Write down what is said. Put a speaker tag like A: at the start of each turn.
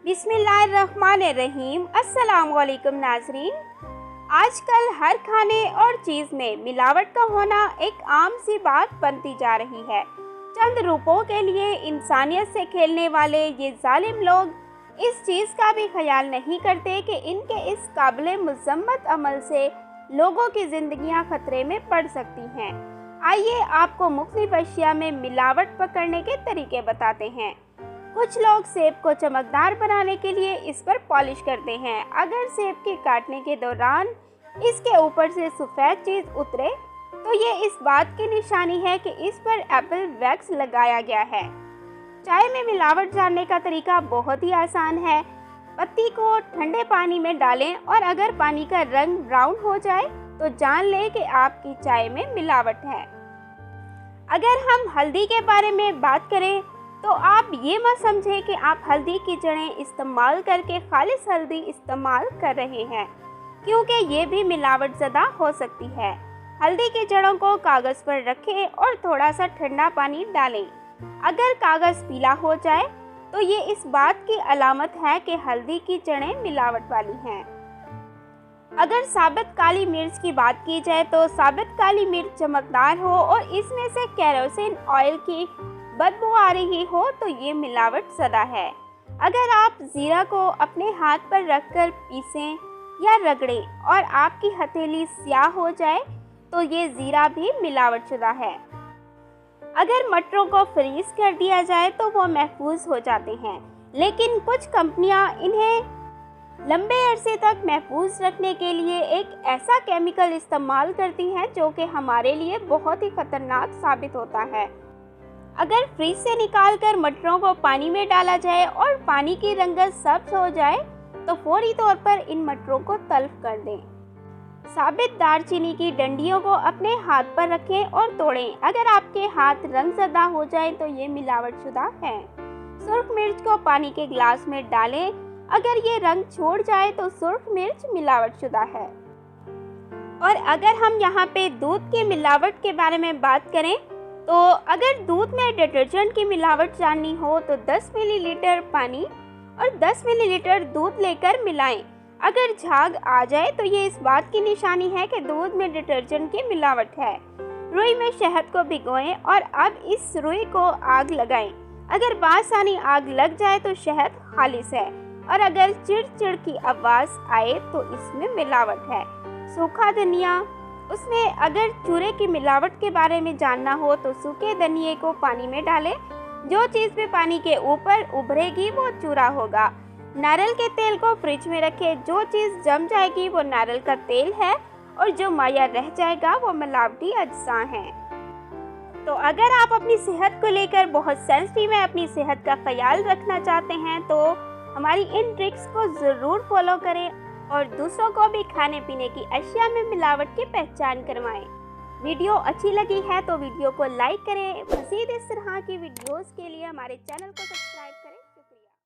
A: बिस्मिल्लाहिर्रहमानिर्रहीम। अस्सलाम वालेकुम नाज़रीन। आजकल हर खाने और चीज़ में मिलावट का होना एक आम सी बात बनती जा रही है। चंद रुपयों के लिए इंसानियत से खेलने वाले ये जालिम लोग इस चीज़ का भी ख्याल नहीं करते कि इनके इस काबिल मज़म्मत अमल से लोगों की ज़िंदगियां खतरे में पड़ सकती हैं। आइए आपको मुख्तलिफ अशिया में मिलावट पकड़ने के तरीके बताते हैं। कुछ लोग सेब को चमकदार बनाने के लिए इस पर पॉलिश करते हैं। अगर सेब के काटने के दौरान इसके ऊपर से सफ़ेद चीज़ उतरे तो ये इस बात की निशानी है कि इस पर एप्पल वैक्स लगाया गया है। चाय में मिलावट जानने का तरीका बहुत ही आसान है। पत्ती को ठंडे पानी में डालें और अगर पानी का रंग ब्राउन हो जाए तो जान लें कि आपकी चाय में मिलावट है। अगर हम हल्दी के बारे में बात करें तो आप ये मत समझें कि आप हल्दी की जड़ें इस्तेमाल करके खालिस हल्दी इस्तेमाल कर रहे हैं, क्योंकि ये भी मिलावट ज़दा हो सकती है। हल्दी की जड़ों को कागज़ पर रखें और थोड़ा सा ठंडा पानी डालें। अगर कागज़ पीला हो जाए तो ये इस बात की अलामत है कि हल्दी की जड़ें मिलावट वाली हैं। अगर साबित काली मिर्च की बात की जाए तो साबित काली मिर्च चमकदार हो और इसमें से केरोसिन ऑयल की बदबू आ रही हो तो ये मिलावट ज़दा है। अगर आप ज़ीरा को अपने हाथ पर रखकर पीसें या रगड़ें और आपकी हथेली स्याह हो जाए तो ये ज़ीरा भी मिलावट शुदा है। अगर मटरों को फ्रीज कर दिया जाए तो वो महफूज हो जाते हैं, लेकिन कुछ कंपनियां इन्हें लंबे अरसे तक महफूज रखने के लिए एक ऐसा केमिकल इस्तेमाल करती हैं जो कि हमारे लिए बहुत ही ख़तरनाक साबित होता है। अगर फ्रिज से निकालकर मटरों को पानी में डाला जाए और पानी की रंगत सब्ज हो जाए तो फौरी तौर पर इन मटरों को तल्फ कर दें। साबित दालचीनी की डंडियों को अपने हाथ पर रखें और तोड़ें। अगर आपके हाथ रंगज़दा हो जाए तो ये मिलावट शुदा है। सुर्ख मिर्च को पानी के गिलास में डालें। अगर ये रंग छोड़ जाए तो सुर्ख मिर्च मिलावट शुदा है। और अगर हम यहाँ पे दूध की मिलावट के बारे में बात करें तो अगर दूध में डिटर्जेंट की मिलावट जाननी हो तो 10 मिलीलीटर पानी और 10 मिलीलीटर दूध लेकर मिलाएं। अगर झाग आ जाए तो ये इस बात की निशानी है कि दूध में डिटर्जेंट की मिलावट है। रुई में शहद को भिगोएं और अब इस रुई को आग लगाएं। अगर बासानी आग लग जाए तो शहद खालिस है और अगर चिड़चिड़ की आवाज़ आए तो इसमें मिलावट है। सूखा धनिया, उसमें अगर चूरे की मिलावट के बारे में जानना हो तो सूखे धनिए को पानी में डालें। जो चीज़ भी पानी के ऊपर उभरेगी वो चूरा होगा। नारियल के तेल को फ्रिज में रखें। जो चीज़ जम जाएगी वो नारियल का तेल है और जो माया रह जाएगा वो मिलावटी अज्जा हैं। तो अगर आप अपनी सेहत को लेकर बहुत सेंसिटिव हैं, अपनी सेहत का ख्याल रखना चाहते हैं तो हमारी इन ट्रिक्स को ज़रूर फॉलो करें और दूसरों को भी खाने पीने की अशिया में मिलावट की पहचान करवाएं। वीडियो अच्छी लगी है तो वीडियो को लाइक करें। मज़ीद इस तरह की वीडियोस के लिए हमारे चैनल को सब्सक्राइब